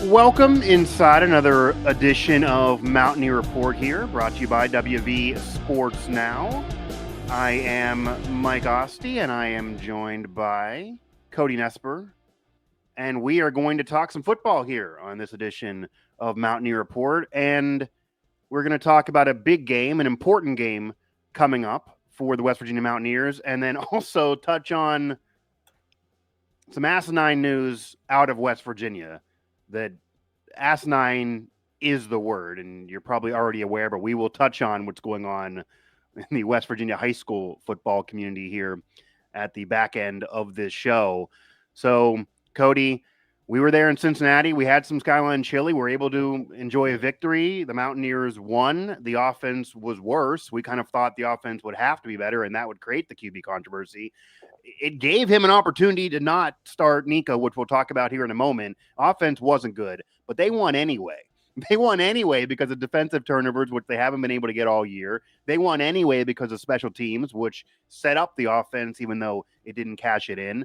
Welcome inside another edition of Mountaineer Report here, brought to you by WV Sports Now. I am Mike Asti, and I am joined by Cody Nespor, and we are going to talk some football here on this edition of Mountaineer Report, and we're going to talk about a big game, an important game coming up for the West Virginia Mountaineers, and then also touch on some asinine news out of West Virginia. That asinine is the word, and you're probably already aware, but we will touch on what's going on in the West Virginia high school football community here at the back end of this show. So, Cody, we were there in Cincinnati. We had some Skyline chili. We were able to enjoy a victory. The Mountaineers won. The offense was worse. We kind of thought the offense would have to be better, and that would create the QB controversy. It gave him an opportunity to not start Nico, which we'll talk about here in a moment. Offense wasn't good, but they won anyway. They won anyway because of defensive turnovers, which they haven't been able to get all year. They won anyway because of special teams, which set up the offense, even though it didn't cash it in.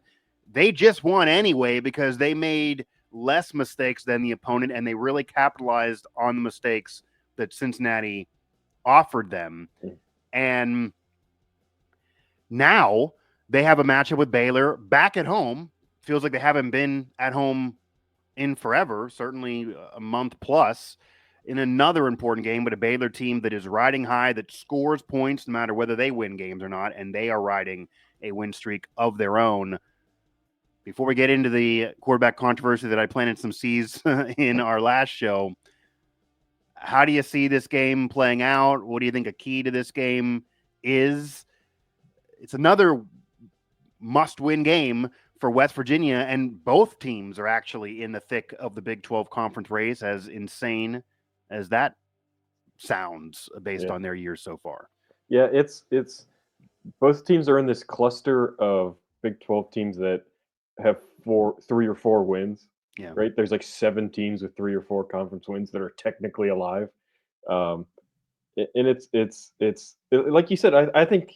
They just won anyway because they made less mistakes than the opponent, and they really capitalized on the mistakes that Cincinnati offered them. And now they have a matchup with Baylor back at home. Feels like they haven't been at home in forever, certainly a month plus, in another important game, but a Baylor team that is riding high, that scores points no matter whether they win games or not, and they are riding a win streak of their own. Before we get into the quarterback controversy that I planted some seeds in our last show, how do you see this game playing out? What do you think a key to this game is? It's another must-win game for West Virginia, and both teams are actually in the thick of the Big 12 conference race, as insane as that sounds based on their years so far. Yeah, it's both teams are in this cluster of Big 12 teams that have 3 or 4 wins. Yeah. Right? There's like 7 teams with 3 or 4 conference wins that are technically alive. And it's like you said, I think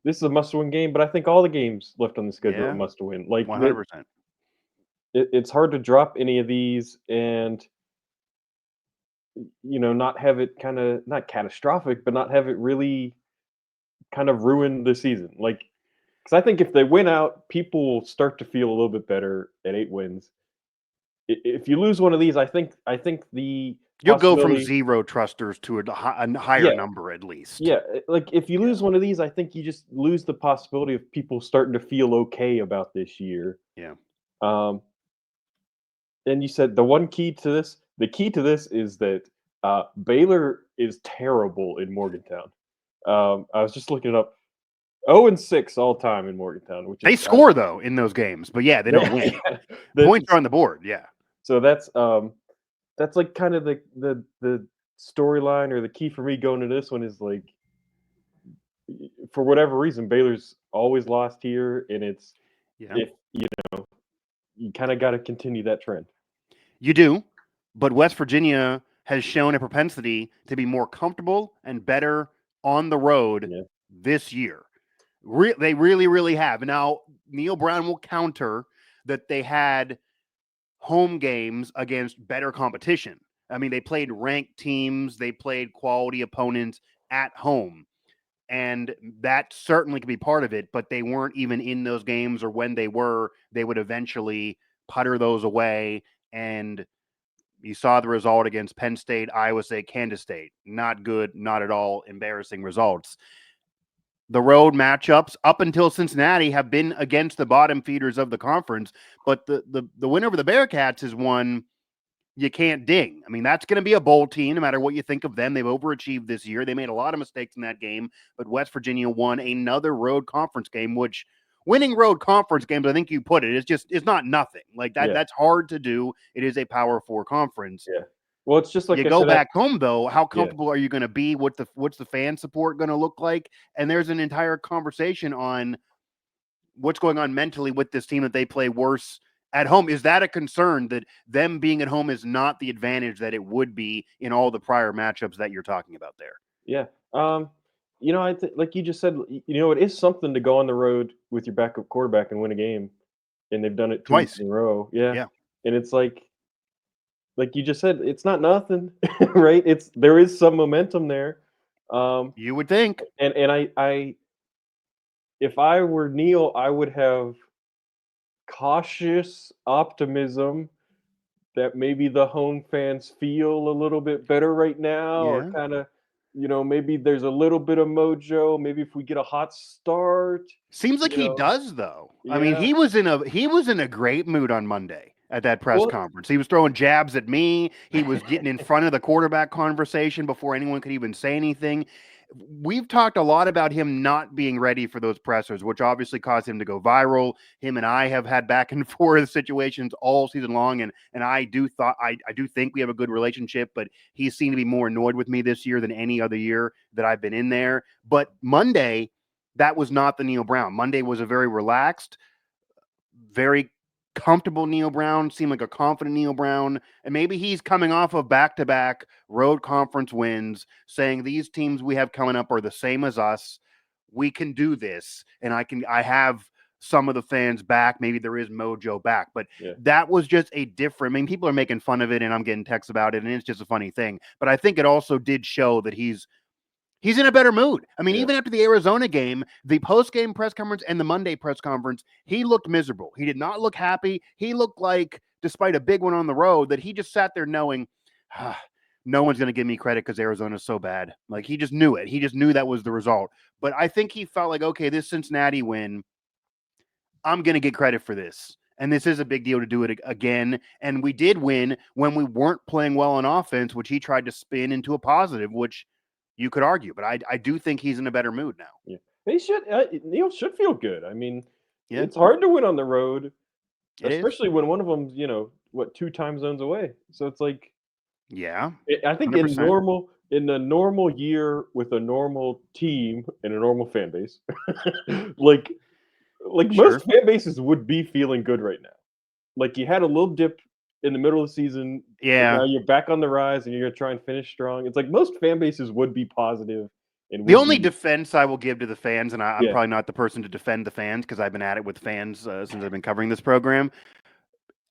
this is a must-win game, but I think all the games left on the schedule are must-win. Like 100%. It's hard to drop any of these and not have it kind of not catastrophic, but not have it really kind of ruin the season. Like, because I think if they win out, people start to feel a little bit better at 8 wins. If you lose one of these, I think you'll go from 0 trusters to a higher number at least. Yeah, like if you lose one of these, I think you just lose the possibility of people starting to feel okay about this year. Yeah. And you said the key to this is that Baylor is terrible in Morgantown. I was just looking it up. 0-6 all time in Morgantown, which they score though in those games, but they don't win. Points are on the board. Yeah. So that's like kind of the storyline or the key for me going to this one is like, for whatever reason, Baylor's always lost here, and it's if you kind of got to continue that trend. You do, but West Virginia has shown a propensity to be more comfortable and better on the road this year. They really, really have. Now, Neal Brown will counter that they had home games against better competition. I mean, they played ranked teams. They played quality opponents at home. And that certainly could be part of it, but they weren't even in those games, or when they were, they would eventually putter those away. And you saw the result against Penn State, Iowa State, Kansas State. Not good, not at all, embarrassing results. The road matchups up until Cincinnati have been against the bottom feeders of the conference, but the win over the Bearcats is one you can't ding. I mean, that's going to be a bowl team, no matter what you think of them. They've overachieved this year. They made a lot of mistakes in that game, but West Virginia won another road conference game, which winning road conference games, I think you put it, it's not nothing. Like that. That's hard to do. It is a Power 4 conference. Yeah. Well, it's just like you go back home, though. How comfortable are you going to be? What's the fan support going to look like? And there's an entire conversation on what's going on mentally with this team that they play worse at home. Is that a concern that them being at home is not the advantage that it would be in all the prior matchups that you're talking about there? Yeah. I think, like you just said, it is something to go on the road with your backup quarterback and win a game, and they've done it twice in a row. Yeah. And it's like, like you just said, it's not nothing, right? There is some momentum there. You would think. And I if I were Neal, I would have cautious optimism that maybe the home fans feel a little bit better right now, or Yeah. kind of, maybe there's a little bit of mojo. Maybe if we get a hot start, Seems like you he know, does though. I mean, yeah. he was in a great mood on Monday at that press Well, conference. He was throwing jabs at me. He was getting in front of the quarterback conversation before anyone could even say anything. We've talked a lot about him not being ready for those pressers, which obviously caused him to go viral. Him and I have had back and forth situations all season long, and I do think we have a good relationship, but he seemed to be more annoyed with me this year than any other year that I've been in there. But Monday, that was not the Neal Brown. Monday was a very relaxed, very comfortable Neal Brown, seemed like a confident Neal Brown. And maybe he's coming off of back-to-back road conference wins, saying these teams we have coming up are the same as us. We can do this. And I have some of the fans back. Maybe there is mojo back, but yeah, that was just a different. I mean, people are making fun of it, and I'm getting texts about it, and it's just a funny thing. But I think it also did show that he's in a better mood. I mean, yeah, even after the Arizona game, the post-game press conference and the Monday press conference, he looked miserable. He did not look happy. He looked like, despite a big one on the road, that he just sat there knowing, no one's going to give me credit because Arizona's so bad. Like, he just knew it. He just knew that was the result. But I think he felt like, okay, this Cincinnati win, I'm going to get credit for this. And this is a big deal to do it again. And we did win when we weren't playing well on offense, which he tried to spin into a positive, which you could argue. But I do think he's in a better mood now. yeah. Neal should feel good. I mean, Yeah, it's hard to win on the road, it is. especially when one of them's, what, 2 time zones away. So it's like, Yeah, I think 100%. in a normal year with a normal team and a normal fan base, like Sure. most fan bases would be feeling good right now. Like, you had a little dip in the middle of the season, but now Yeah. you're back on the rise and you're gonna try and finish strong. It's like most fan bases would be positive and The would only be, defense I will give to the fans, and I'm yeah, probably not the person to defend the fans because I've been at it with fans since I've been covering this program.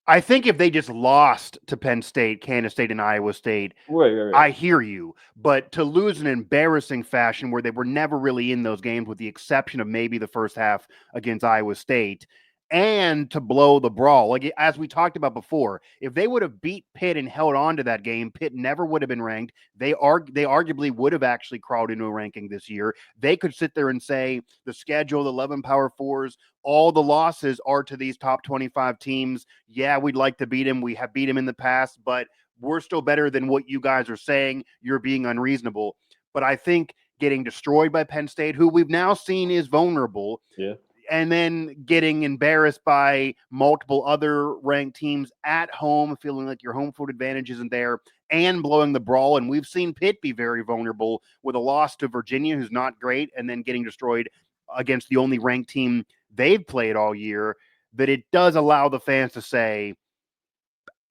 I think if they just lost to Penn State, Kansas State, and Iowa State, right, right, right. I hear you, but to lose in embarrassing fashion where they were never really in those games, with the exception of maybe the first half against Iowa State, and to blow the brawl, like as we talked about before, if they would have beat Pitt and held on to that game, Pitt never would have been ranked. They arguably would have actually crawled into a ranking this year. They could sit there and say the schedule, the 11 Power Fours, all the losses are to these top 25 teams. Yeah, we'd like to beat them. We have beat them in the past, but we're still better than what you guys are saying. You're being unreasonable. But I think getting destroyed by Penn State, who we've now seen is vulnerable, Yeah, and then getting embarrassed by multiple other ranked teams at home, feeling like your home field advantage isn't there, and blowing the brawl. And we've seen Pitt be very vulnerable with a loss to Virginia, who's not great, and then getting destroyed against the only ranked team they've played all year. That it does allow the fans to say,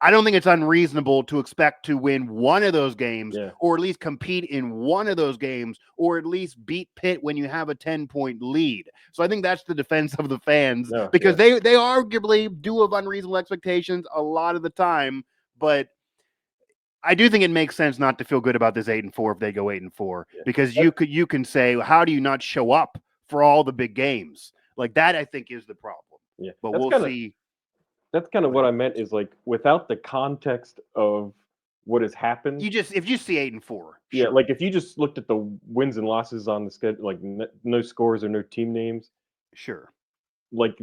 I don't think it's unreasonable to expect to win one of those games, yeah, or at least compete in one of those games, or at least beat Pitt when you have a 10-point lead. So I think that's the defense of the fans, no, because yeah, they arguably do have unreasonable expectations a lot of the time. But I do think it makes sense not to feel good about this 8-4 if they go 8-4, yeah. because That, you can say, how do you not show up for all the big games? Like that, I think is the problem. yeah, But we'll see that's kind of what what I happens. meant, is like without the context of what has happened. If you see 8-4, Yeah, sure. like if you just looked at the wins and losses on the schedule, like no scores or no team names, Sure. like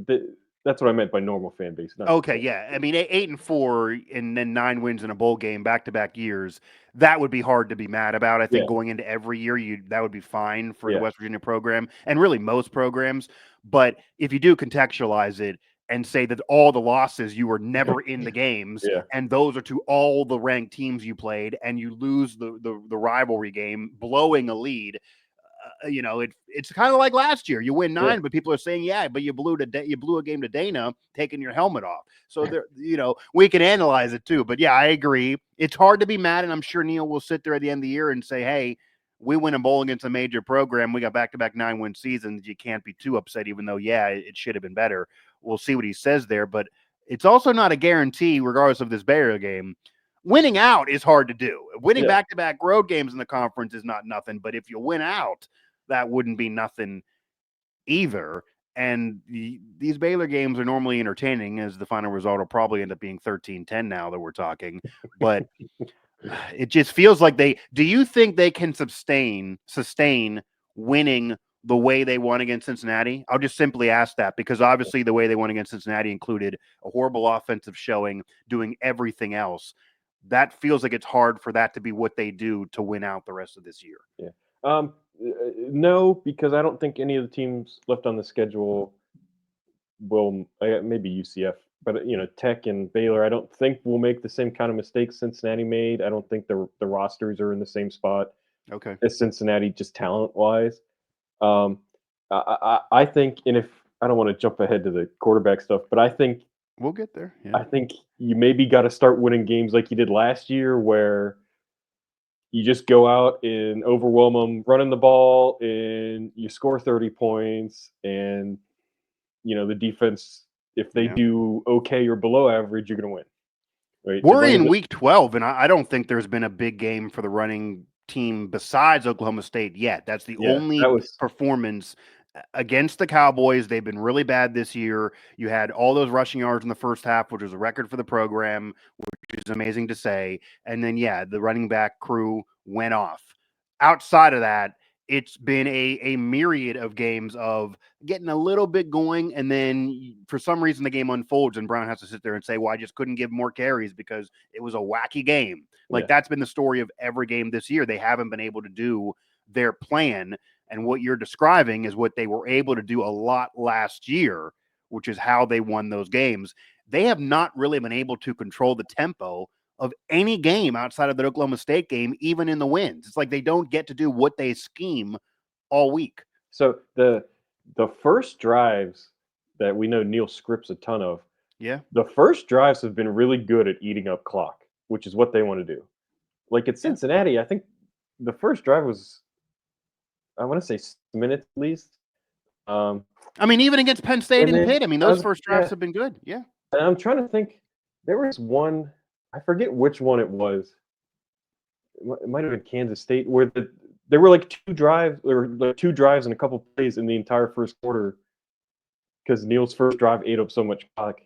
that's what I meant by normal fan base, not Okay, just yeah. I mean, 8-4 and then 9 wins in a bowl game back to back years. That would be hard to be mad about. I think yeah, going into every year, that would be fine for the yeah, West Virginia program and really most programs. But if you do contextualize it and say that all the losses, you were never in the games, yeah, and those are to all the ranked teams you played, and you lose the rivalry game, blowing a lead, it's kind of like last year. You win yeah, 9, but people are saying, yeah, but you blew a game to Dana, taking your helmet off. So there, we can analyze it too. But yeah, I agree. It's hard to be mad, and I'm sure Neal will sit there at the end of the year and say, hey, we win a bowl against a major program. We got back-to-back 9-win seasons. You can't be too upset, even though, yeah, it should have been better. We'll see what he says there. But it's also not a guarantee, regardless of this Baylor game. winning out is hard to do. Winning Yeah. back-to-back road games in the conference is not nothing, but if you win out, that wouldn't be nothing either. And these Baylor games are normally entertaining, as the final result will probably end up being 13-10 now that we're talking. But it just feels like do you think they can sustain winning the way they won against Cincinnati? I'll just simply ask that, because obviously the way they won against Cincinnati included a horrible offensive showing, doing everything else. That feels like it's hard for that to be what they do to win out the rest of this year. Yeah. No, because I don't think any of the teams left on the schedule will. Maybe UCF, but Tech and Baylor, I don't think will make the same kind of mistakes Cincinnati made. I don't think the rosters are in the same spot Okay. as Cincinnati, just talent wise. I think, and if I don't want to jump ahead to the quarterback stuff, but I think We'll get there. Yeah. I think you maybe got to start winning games like you did last year, where you just go out and overwhelm them running the ball, and you score 30 points, and the defense, if they Yeah. do okay or below average, you're going to win. Right? We're in week 12, and I don't think there's been a big game for the running team besides Oklahoma State yet. That's the only performance against the Cowboys. They've been really bad this year. You had all those rushing yards in the first half, which was a record for the program, which is amazing to say. And then, the running back crew went off. Outside of that, it's been a myriad of games of getting a little bit going, and then for some reason the game unfolds and Brown has to sit there and say, well, I just couldn't give more carries because it was a wacky game. Like, that's been the story of every game this year. They haven't been able to do their plan, and what you're describing is what they were able to do a lot last year, which is how they won those games. They have not really been able to control the tempo of any game outside of the Oklahoma State game, even in the wins. It's like they don't get to do what they scheme all week. So the first drives that we know Neal scripts a ton of, the first drives have been really good at eating up clock, which is what they want to do. Like at Cincinnati, I think the first drive was, I want to say, 6 minutes at least. I mean, even against Penn State and Pitt, I mean, those first drives have been good. Yeah. And I'm trying to think. There was one, I forget which one it was. It might have been Kansas State, where there were like two drives and a couple plays in the entire first quarter, because Neal's first drive ate up so much clock.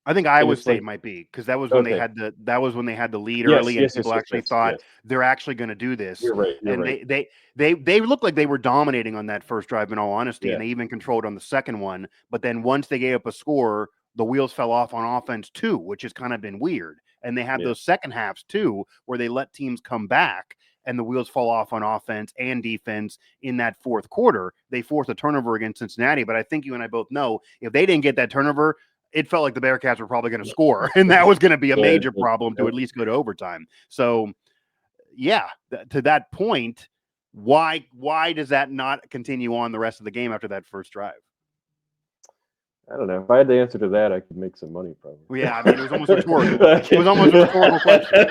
I think Iowa State might be, because that was when they had the lead early, and people actually thought they're actually going to do this. You're right. They looked like they were dominating on that first drive, in all honesty, and they even controlled on the second one. But then once they gave up a score, the wheels fell off on offense too, which has kind of been weird. And they had those second halves too, where they let teams come back and the wheels fall off on offense and defense in that fourth quarter. They forced a turnover against Cincinnati, but I think you and I both know if they didn't get that turnover, it felt like the Bearcats were probably going to score, and that was going to be a major problem to at least go to overtime. So, to that point, why does that not continue on the rest of the game after that first drive? I don't know. If I had the answer to that, I could make some money, probably. Well, yeah, I mean, it was almost rhetorical. It was almost a rhetorical question.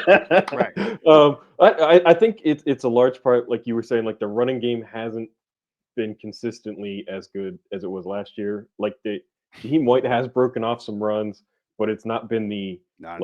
Right. I think it's a large part, like you were saying, like the running game hasn't been consistently as good as it was last year. Like he has broken off some runs, but it's not been the not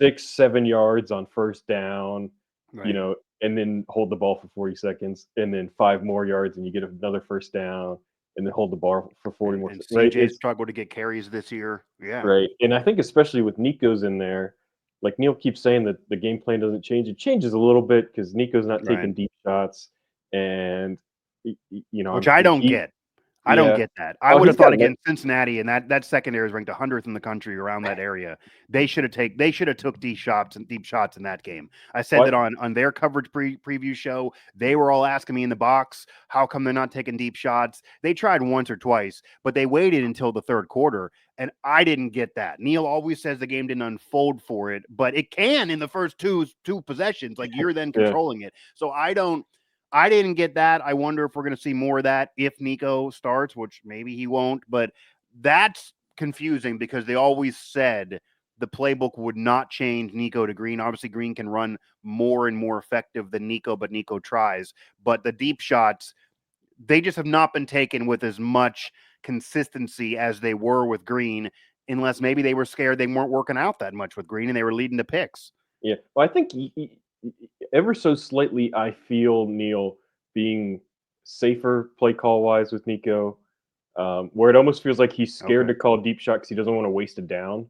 6-7 yards on first down, right. And then hold the ball for 40 seconds, and then 5 more yards, and you get another first down, and then hold the ball for 40 more seconds. CJ struggled to get carries this year. Yeah. Right. And I think especially with Nico's in there, like Neal keeps saying that the game plan doesn't change. It changes a little bit because Nico's not taking deep shots, and which I don't get. I don't get that. I would have thought against Cincinnati, and that secondary is ranked 100th in the country around that area. They should have took deep shots in that game. I said that on their coverage preview show. They were all asking me in the box, how come they're not taking deep shots? They tried once or twice, but they waited until the third quarter, and I didn't get that. Neal always says the game didn't unfold for it, but it can in the first two possessions. Like, you're then controlling it. So I didn't get that. I wonder if we're going to see more of that if Nico starts, which maybe he won't. But that's confusing because they always said the playbook would not change Nico to Green. Obviously, Green can run more and more effective than Nico, but Nico tries. But the deep shots, they just have not been taken with as much consistency as they were with Green, unless maybe they were scared they weren't working out that much with Green and they were leading to picks. Yeah. Well, I think ever so slightly, I feel Neal being safer play call wise with Nico, where it almost feels like he's scared Okay. to call deep shot because he doesn't want to waste it down.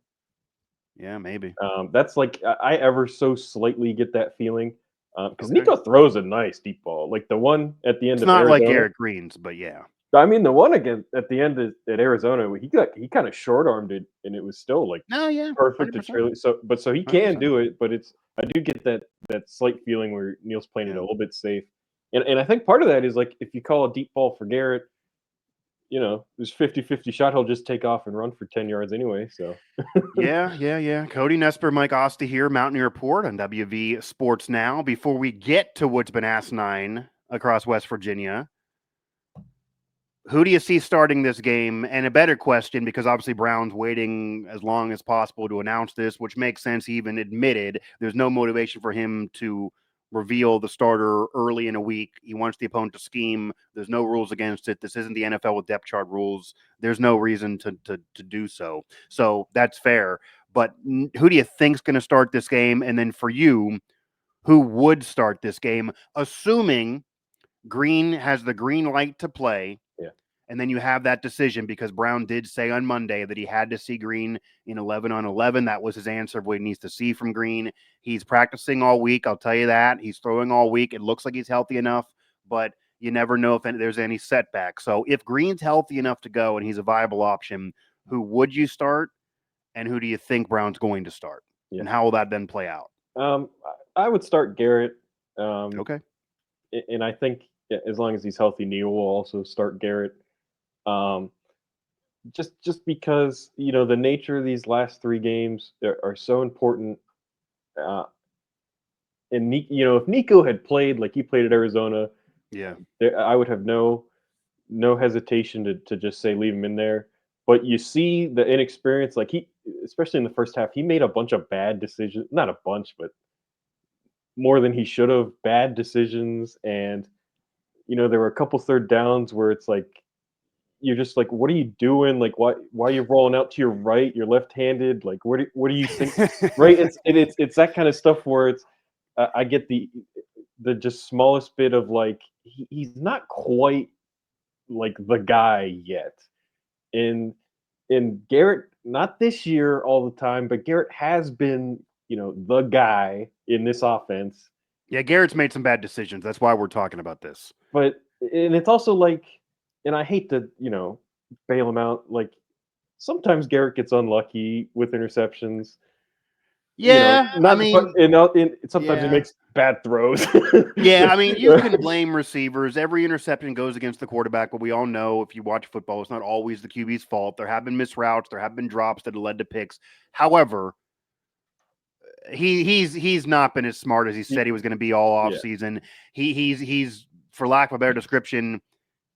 Yeah, maybe. That's like I ever so slightly get that feeling because Okay. Nico throws a nice deep ball, like the one at the end It's of not like Arizona. Garrett Green's, but yeah. I mean, the one again at the end at Arizona, he kind of short armed it, and it was still like No, yeah, perfect to 100%. trail. So he can 100%. do it, but I do get that slight feeling where Neal's playing it Yeah. a little bit safe, and I think part of that is like if you call a deep ball for Garrett, there's 50-50 shot he'll just take off and run for 10 yards anyway. So Yeah. Cody Nespor, Mike Asti here, Mountaineer Report on WV Sports Now. Before we get to what's been asinine across West Virginia, who do you see starting this game? And a better question, because obviously Brown's waiting as long as possible to announce this, which makes sense. He even admitted there's no motivation for him to reveal the starter early in a week. He wants the opponent to scheme. There's no rules against it. This isn't the NFL with depth chart rules. There's no reason to do so. So that's fair. But who do you think's going to start this game? And then for you, who would start this game, assuming Green has the green light to play? yeah, And then you have that decision because Brown did say on Monday that he had to see Green in 11 on 11. That was his answer of what he needs to see from Green. He's practicing all week. I'll tell you that. He's throwing all week. It looks like he's healthy enough, but you never know if there's any setback. So if Green's healthy enough to go and he's a viable option, who would you start? And who do you think Brown's going to start? yeah. And how will that then play out? I would start Garrett, um, Okay. and I think as long as he's healthy, Neal will also start Garrett. Um, just because the nature of these last three games are so important. Uh, and if Nico had played like he played at Arizona, Yeah. I would have no hesitation to just say leave him in there. But you see the inexperience, like especially in the first half, he made a bunch of bad decisions. Not a bunch, but more than he should have. Bad decisions, and there were a couple third downs where it's like you're just like, what are you doing? Like, why are you rolling out to your right? You're left-handed. Like, what do you think? Right? It's that kind of stuff where it's I get the just smallest bit of like he's not quite like the guy yet. And Garrett, not this year all the time, but Garrett has been, the guy in this offense. Yeah, Garrett's made some bad decisions. That's why we're talking about this. But and it's also like, and I hate to, bail him out. Like sometimes Garrett gets unlucky with interceptions. Yeah, I Not but mean, sometimes he yeah. makes bad throws. Yeah, I mean, you can blame receivers. Every interception goes against the quarterback, but we all know if you watch football, it's not always the QB's fault. There have been missed routes, there have been drops that have led to picks. However, he's not been as smart as he said he was going to be all off Yeah. season. He's for lack of a better description,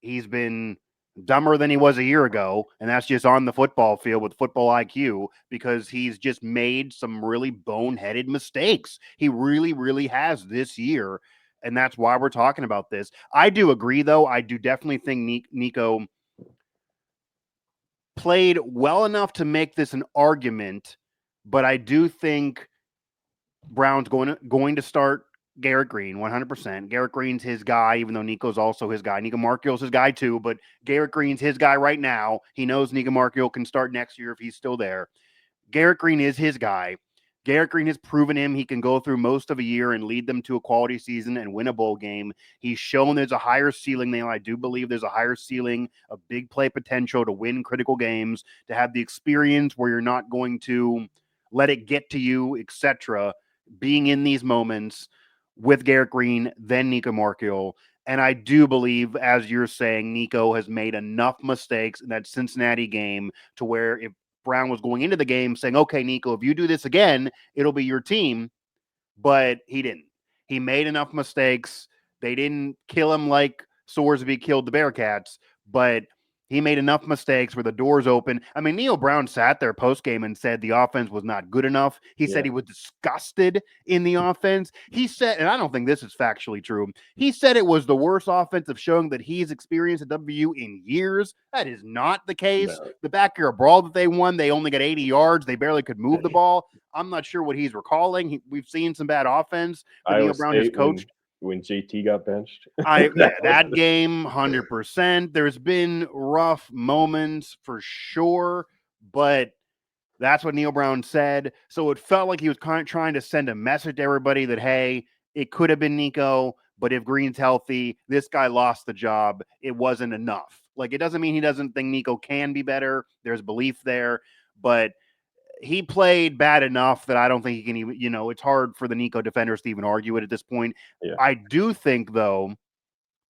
he's been dumber than he was a year ago, and that's just on the football field with football IQ because he's just made some really boneheaded mistakes. He really, really has this year, and that's why we're talking about this. I do agree, though. I do definitely think Nico played well enough to make this an argument, but I do think Brown's going to start Garrett Green 100%. Garrett Green's his guy, even though Nico's also his guy. Nico Marchiol's his guy too, but Garrett Green's his guy right now. He knows Nico Marchiol can start next year if he's still there. Garrett Green is his guy. Garrett Green has proven he can go through most of a year and lead them to a quality season and win a bowl game. He's shown there's a higher ceiling now. I do believe there's a higher ceiling of big play potential to win critical games, to have the experience where you're not going to let it get to you, etc. Being in these moments with Garrett Green, then Nico Marchiol. And I do believe, as you're saying, Nico has made enough mistakes in that Cincinnati game to where if Brown was going into the game saying, okay, Nico, if you do this again, it'll be your team. But he didn't. He made enough mistakes. They didn't kill him like Sorsby killed the Bearcats, but He made enough mistakes where the doors open. I mean, Neal Brown sat there post-game and said the offense was not good enough. He said he was disgusted in the offense. He said, and I don't think this is factually true, he said it was the worst offensive showing that he's experienced at WVU in years. That is not the case. No. The backyard brawl that they won, they only got 80 yards. They barely could move the ball. I'm not sure what he's recalling. We've seen some bad offense that Neal Brown has coached. When JT got benched. That game, 100%. There's been rough moments for sure, but that's what Neal Brown said. So it felt like he was kind of trying to send a message to everybody that, hey, it could have been Nico, but if Green's healthy, this guy lost the job. It wasn't enough. Like, it doesn't mean he doesn't think Nico can be better. There's belief there, but he played bad enough that I don't think he can even, it's hard for the Nico defenders to even argue it at this point. Yeah. I do think, though,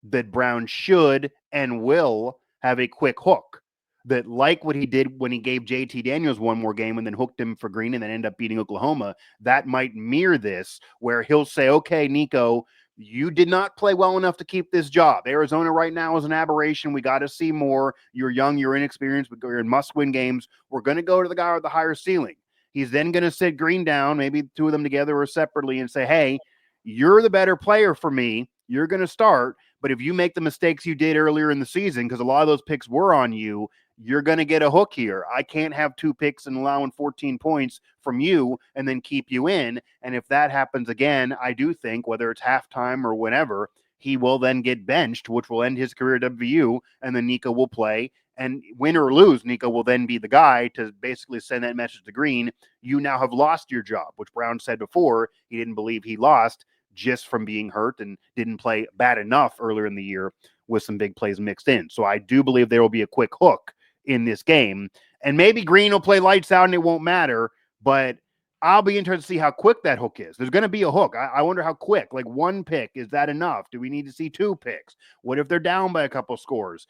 that Brown should and will have a quick hook. That, like what he did when he gave JT Daniels one more game and then hooked him for Green and then end up beating Oklahoma, that might mirror this, where he'll say, okay, Nico, you did not play well enough to keep this job. Arizona right now is an aberration. We got to see more. You're young, you're inexperienced, but you're in must-win games. We're going to go to the guy with the higher ceiling. He's then going to sit Green down, maybe two of them together or separately, and say, hey, you're the better player for me. You're going to start. But if you make the mistakes you did earlier in the season, because a lot of those picks were on you, you're going to get a hook here. I can't have 2 picks and allowing 14 points from you and then keep you in. And if that happens again, I do think, whether it's halftime or whenever, he will then get benched, which will end his career at WVU, and then Nico will play. And win or lose, Nico will then be the guy to basically send that message to Green. You now have lost your job, which Brown said before he didn't believe he lost just from being hurt and didn't play bad enough earlier in the year with some big plays mixed in. So I do believe there will be a quick hook in this game. And maybe Green will play lights out and it won't matter, but I'll be interested to see how quick that hook is. There's going to be a hook. I wonder how quick. Like, 1 pick, is that enough? Do we need to see 2 picks? What if they're down by a couple scores?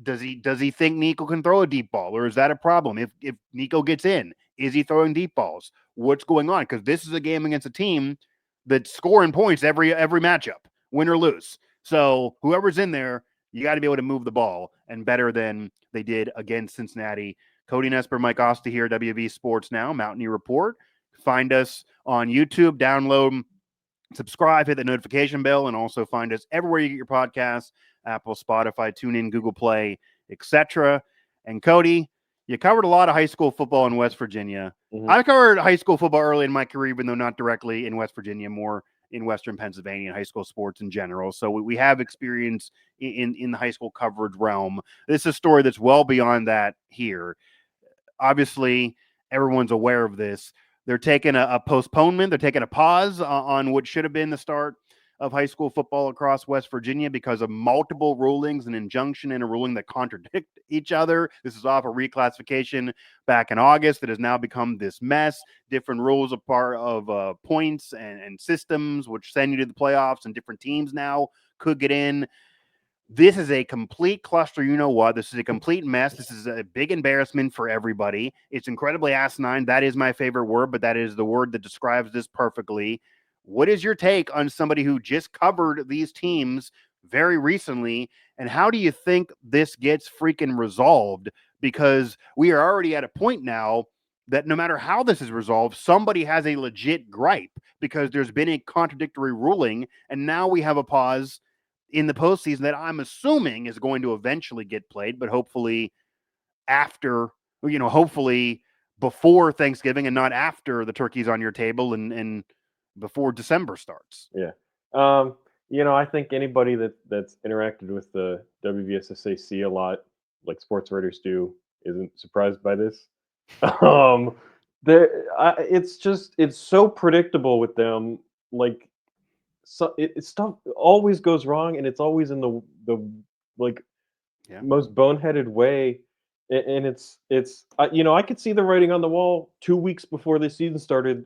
Does he think Nico can throw a deep ball, or is that a problem? If Nico gets in, is he throwing deep balls? What's going on? Because this is a game against a team that's scoring points every matchup, win or lose. So whoever's in there, you got to be able to move the ball, and better than they did against Cincinnati. Cody Nespor, Mike Asti here, WV Sports Now, Mountaineer Report. Find us on YouTube, download, subscribe, hit the notification bell, and also find us everywhere you get your podcasts, Apple, Spotify, TuneIn, Google Play, etc. And Cody, you covered a lot of high school football in West Virginia. Mm-hmm. I covered high school football early in my career, even though not directly in West Virginia, more in Western Pennsylvania and high school sports in general. So we have experience in the high school coverage realm. This is a story that's well beyond that here. Obviously, everyone's aware of this. They're taking a postponement. They're taking a pause on what should have been the start of high school football across West Virginia because of multiple rulings, an injunction and a ruling that contradict each other. This is off a reclassification back in August that has now become this mess. Different rules are part of points and systems, which send you to the playoffs, and different teams now could get in. This is a complete cluster. You know what? This is a complete mess. This is a big embarrassment for everybody. It's incredibly asinine. That is my favorite word, but that is the word that describes this perfectly. What is your take on somebody who just covered these teams very recently, and how do you think this gets freaking resolved? Because we are already at a point now that no matter how this is resolved, somebody has a legit gripe because there's been a contradictory ruling, and now we have a pause in the postseason that I'm assuming is going to eventually get played, but hopefully after, hopefully before Thanksgiving and not after the turkey's on your table and before December starts. Yeah. I think anybody that's interacted with the WVSSAC a lot, like sports writers do, isn't surprised by this. It's so predictable with them. Like, so stuff always goes wrong, and it's always in the most boneheaded way. And it's I could see the writing on the wall 2 weeks before this season started.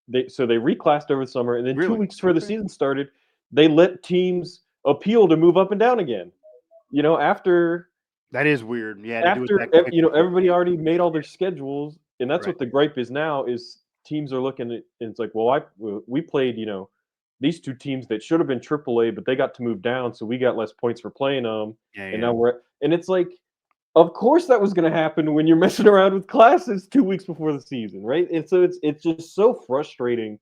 They reclassed over the summer, and then 2 weeks before the season started, they let teams appeal to move up and down again. After that is weird. Yeah, after everybody already made all their schedules, and that's what the gripe is now. Is teams are looking at, and it's like, well, we played these two teams that should have been AAA, but they got to move down, so we got less points for playing them. And now and it's like, of course that was going to happen when you're messing around with classes 2 weeks before the season, right? And so it's just so frustrating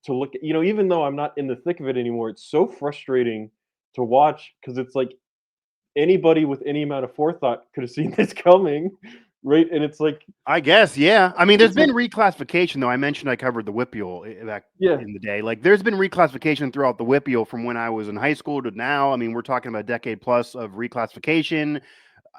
to look at, even though I'm not in the thick of it anymore, it's so frustrating to watch because it's like anybody with any amount of forethought could have seen this coming, right? And it's like, I guess, yeah. I mean, there's it's been like, reclassification, though. I mentioned I covered the WPIAL back yeah, in the day. Like, there's been reclassification throughout the WPIAL from when I was in high school to now. I mean, we're talking about a decade plus of reclassification.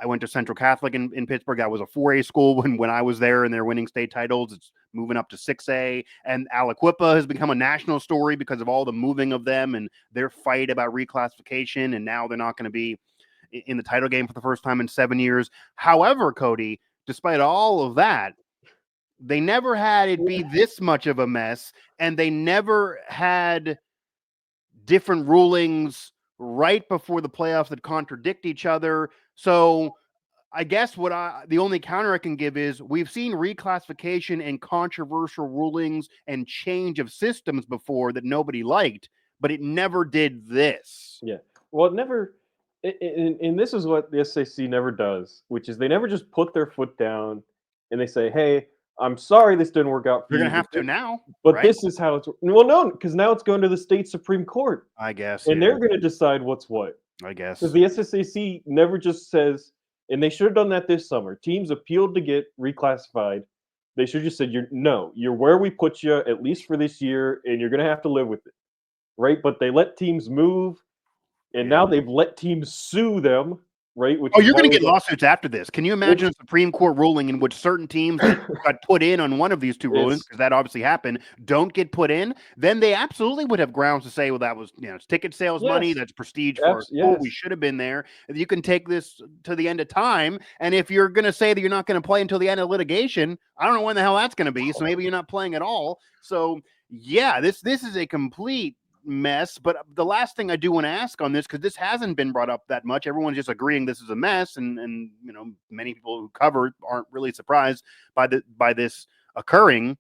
I went to Central Catholic in Pittsburgh. That was a 4A school when I was there, and they're winning state titles. It's moving up to 6A. And Aliquippa has become a national story because of all the moving of them and their fight about reclassification. And now they're not going to be in the title game for the first time in 7 years. However, Cody, despite all of that, they never had it be this much of a mess, and they never had different rulings right before the playoffs that contradict each other. So I guess the only counter I can give is we've seen reclassification and controversial rulings and change of systems before that nobody liked, but it never did this. yeah. Well, it never, and this is what the SAC never does, which is they never just put their foot down and they say, "Hey, I'm sorry this didn't work out for They're you, going to have to now, but right? this is how it's." Well, no, because now it's going to the state Supreme Court, I guess, and yeah. they're going to decide what's what. I guess. Because the SSAC never just says, and they should have done that this summer. Teams appealed to get reclassified. They should have just said, you're where we put you, at least for this year, and you're going to have to live with it." Right? But they let teams move, and now they've let teams sue them, right? Which Oh, is you're why going to we get got lawsuits after this. Can you imagine a Supreme Court ruling in which certain teams that got put in on one of these two rulings, it's because that obviously happened, don't get put in? Then they absolutely would have grounds to say, well, that was, it's ticket sales money. yes, That's prestige for our school. We yes. should have been there. You can take this to the end of time. And if you're going to say that you're not going to play until the end of litigation, I don't know when the hell that's going to be. So maybe you're not playing at all. So yeah, this is a complete mess. But the last thing I do want to ask on this, because this hasn't been brought up that much, everyone's just agreeing this is a mess, and many people who cover aren't really surprised by this occurring.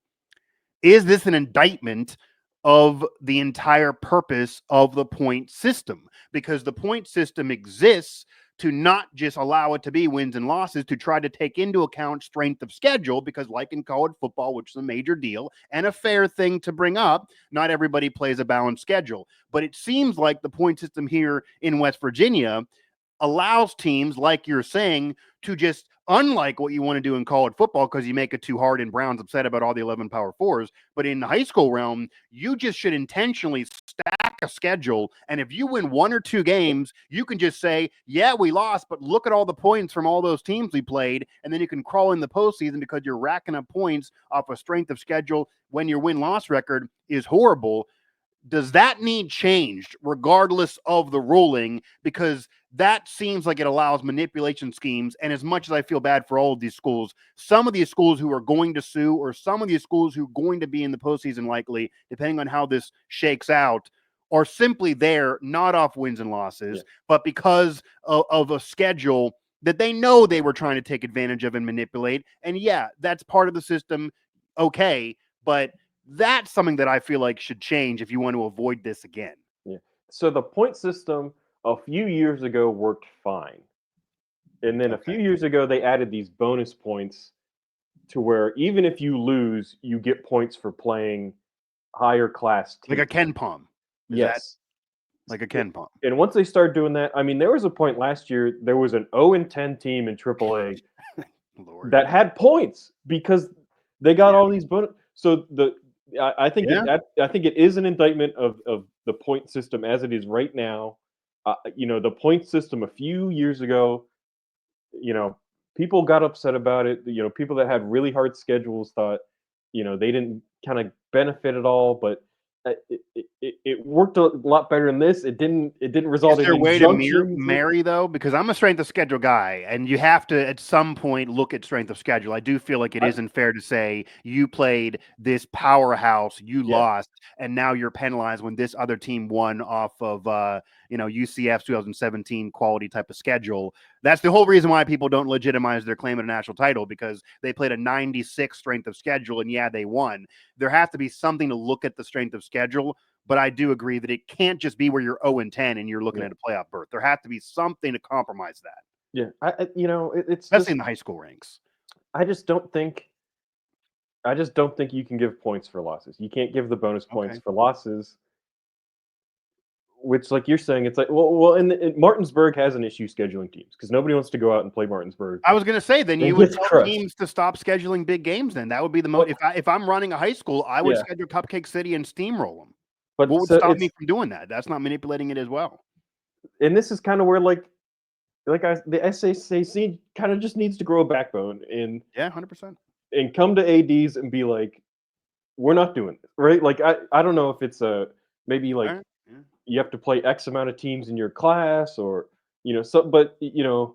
Is this an indictment of the entire purpose of the point system? Because the point system exists to not just allow it to be wins and losses, to try to take into account strength of schedule, because like in college football, which is a major deal and a fair thing to bring up, not everybody plays a balanced schedule. But it seems like the point system here in West Virginia allows teams, like you're saying, to just, unlike what you want to do in college football, because you make it too hard and Brown's upset about all the 11 power fours, but in the high school realm, you just should intentionally stack a schedule. And if you win one or two games, you can just say, yeah, we lost, but look at all the points from all those teams we played. And then you can crawl in the postseason because you're racking up points off a strength of schedule when your win-loss record is horrible. Does that need changed regardless of the ruling? Because that seems like it allows manipulation schemes. And as much as I feel bad for all of these schools, some of these schools who are going to sue, or some of these schools who are going to be in the postseason likely, depending on how this shakes out, are simply there, not off wins and losses, but because of a schedule that they know they were trying to take advantage of and manipulate. And yeah, that's part of the system. Okay. But that's something that I feel like should change if you want to avoid this again. Yeah. So the point system a few years ago worked fine. And then a few years ago, they added these bonus points to where even if you lose, you get points for playing higher class teams. Like a Ken Palm. Yes. Like a Ken Palm. And once they started doing that, I mean, there was a point last year, there was an 0-10 team in AAA that had points because they got all these bonus. So I think I think it is an indictment of the point system as it is right now. The point system a few years ago, people got upset about it. People that had really hard schedules thought, they didn't kind of benefit at all. But it worked a lot better than this. It didn't result in injunctions. Is there a way to marry though? Because I'm a strength of schedule guy, and you have to at some point look at strength of schedule. I do feel like it isn't fair to say you played this powerhouse, you lost, and now you're penalized when this other team won off of UCF's 2017 quality type of schedule. That's the whole reason why people don't legitimize their claim at a national title, because they played a 96 strength of schedule and they won. There has to be something to look at the strength of schedule. but I do agree that it can't just be where you're 0-10 and you're looking Yeah. at a playoff berth. There has to be something to compromise that, Yeah, it's especially just in the high school ranks. I just don't think you can give points for losses. You can't give the bonus points Okay. for losses, which, like you're saying, it's like, and Martinsburg has an issue scheduling teams because nobody wants to go out and play Martinsburg. I was going to say, then you And would gets tell crushed. teams to stop scheduling big games. Then that would be the But most. If I'm running a high school, I would yeah, schedule Cupcake City and steamroll them. but What would so stop me it's from doing that? That's not manipulating it as well. and this is kind of where the SAC kind of just needs to grow a backbone Yeah, 100%. and come to ads and be like, we're not doing this, right? Like I don't know if it's maybe All like right. Yeah. you have to play X amount of teams in your class, or so, but you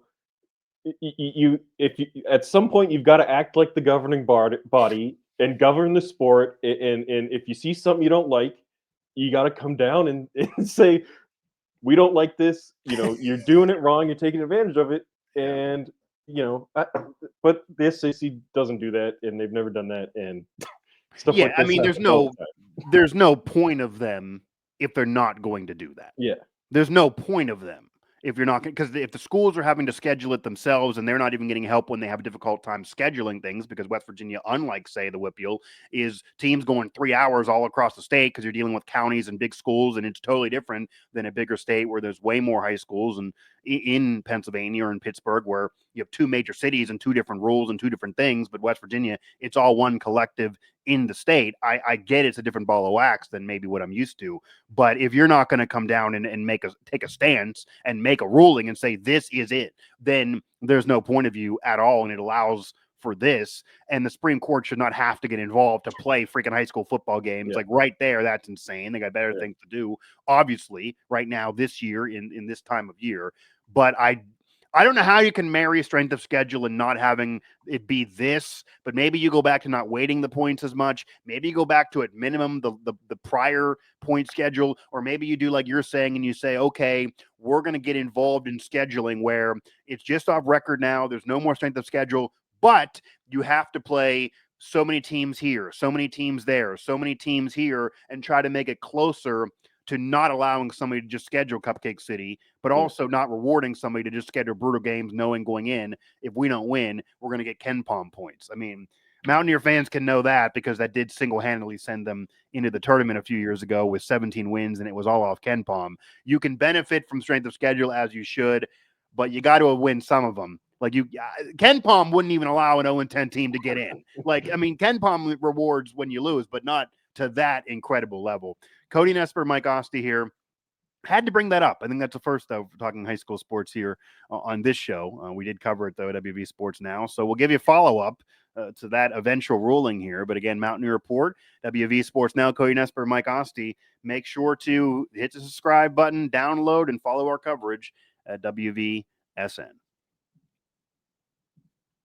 if you at some point you've got to act like the governing body and govern the sport, and if you see something you don't like, you got to come down and say, we don't like this, you're doing it wrong, you're taking advantage of it. Yeah. And but the SAC doesn't do that, and they've never done that, and stuff Yeah, like I this mean, happens all the time. there's no point of them if they're not going to do that. Yeah, There's no point of them if you're not, because if the schools are having to schedule it themselves and they're not even getting help when they have a difficult time scheduling things, because West Virginia, unlike say the Whippeal, is teams going 3 hours all across the state because you're dealing with counties and big schools, and it's totally different than a bigger state where there's way more high schools, and in Pennsylvania or in Pittsburgh where you have two major cities and two different rules and two different things. But West Virginia, it's all one collective in the state. I get it's a different ball of wax than maybe what I'm used to. But if you're not going to come down and take a stance and make a ruling and say this is it, then there's no point of view at all, and it allows for this. And the Supreme Court should not have to get involved to play freaking high school football games. yeah, Like right there, that's insane. They got better yeah. things to do, obviously, right now this year in this time of year. But I don't know how you can marry strength of schedule and not having it be this, but maybe you go back to not weighting the points as much. Maybe you go back to at minimum the prior point schedule, or maybe you do like you're saying and you say, okay, we're going to get involved in scheduling where it's just off record now. There's no more strength of schedule, but you have to play so many teams here, so many teams there, so many teams here, and try to make it closer to not allowing somebody to just schedule Cupcake City, but Yeah. also not rewarding somebody to just schedule brutal games, knowing going in, if we don't win, we're going to get Ken Palm points. I mean, Mountaineer fans can know that because that did single-handedly send them into the tournament a few years ago with 17 wins, and it was all off Ken Palm. You can benefit from strength of schedule as you should, but you got to win some of them. Like Ken Palm wouldn't even allow an 0-10 team to get in. Like, I mean, Ken Palm rewards when you lose, but not to that incredible level. Cody Nespor, Mike Asti here. Had to bring that up. I think that's the first, though, for talking high school sports here on this show. We did cover it, though, at WV Sports Now. So we'll give you a follow-up to that eventual ruling here. But again, Mountaineer Report, WV Sports Now, Cody Nespor, Mike Asti. Make sure to hit the subscribe button, download, and follow our coverage at WVSN.